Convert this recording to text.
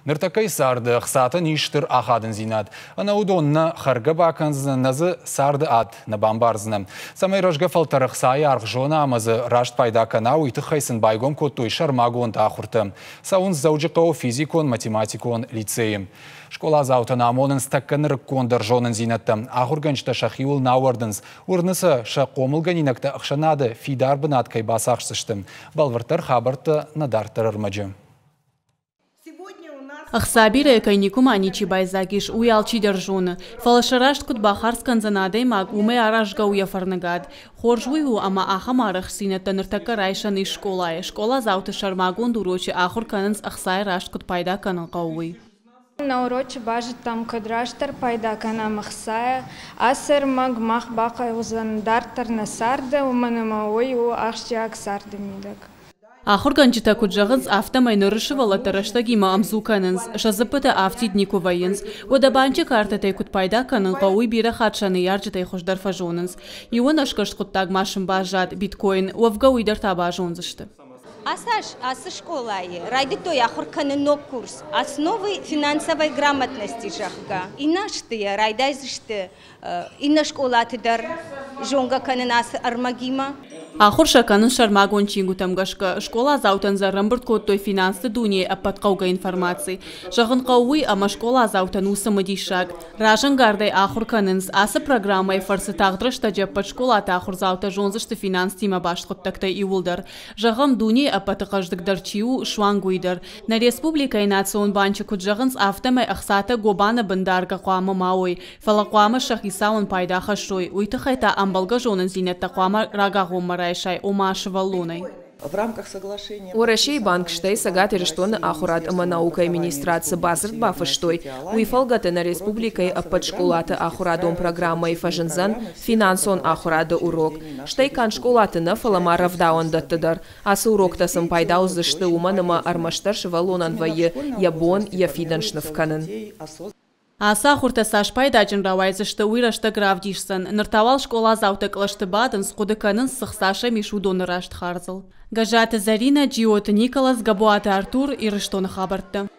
Ныртакай сарды қсатын иштір ақадын зинад. Анаудонны қырғы бақынзы назы сарды ад на бамбарзны. Самай рожға фалтары қсайы арғжона амазы рашт пайда канау иты қайсын байгом көттой шармагон тақырты. Саун заужықау физикон, математикон, лицейім. Школа заутына амонын стакканыр кондыр жонын зинатты. Ағырғаншта шахиул науардыныз. Урнысы шақомылған инакты ақшанады фидар бынат кай басақшсыштым. Балвыртар хабарты надартырыр мажы. Ахсабира экайникум аничи байзагиш уялчи держуны. Фалашарашт кут бахарскан занадей маг уме аражга уяфарнагад. Хоржуйу ама ахамарах синета ныртака райшан из школая. Школа зауты шармагун дурочи ахур канынс ахсай рашт кут пайда канын қауы. На уроке бажит там кадраштар пайда кана махсая. Асер маг мах бака узан дартар на сарда уманама ой у ахшиак сарды мидак. Ахурганчита куджагынс автомай нырышывала тараштагима амзуканынс, шазыпыта автиднику военс, одабанчы картатай кут пайда канын қауы бира хатшаны ярджитай хошдар фажонынс. Ион ашкашт куттаг машин бажат биткоин, уавга уйдар табажонзышты. Асы школай, ради той ахурканы ног курс, основы финансовой грамотности жахга. И нашты, райдайзышты, и на школатыдар, жонга канын асы армагима. Ахур шаканын шармагон чингу тамгашка школа заутан за рамбырт той финансты дуне апат қауға информации. Жағын қауы ама школа заутан усамы дишак. Ражын гардай ахур канынс асы программай фарсы тағдырышта жаппат школата ахур заута жонзышты финанс тима башқыттакта иулдар. Жағым дуне апаты қаждыгдар чиу шуангуйдар. На республика и национ банчы куджағынс автомай ақсата гобана бындарга қуамы мауой. Фала қуамы шахисауын пайда хашой. Уйты хайта амбалга жонын зинетта қуамы рагағуммара. В рамках соглашения Урашей банк штай сагаты рештоны ахурат ама наука администрация базарт бафа штой уйфалгаты на республикой аппат-школаты ахурадом программа и фажинзан финансон ахурады урок. Штай кан школаты на фаламаров дауандаттыдар. Асы урок тасым пайда узышты уманыма армаштар шывалонан вайы ябон яфиданшнывканын. Аса хурта саш пайдачын равайзышты уйрашты гравдишсан. Ныртавал школа зауты клашты бадын скудыканын сықсаша мишудоны рашт харзыл. Гажаты Зарина, Джиоты Николас, Габуаты Артур и Рыштоны хабарты.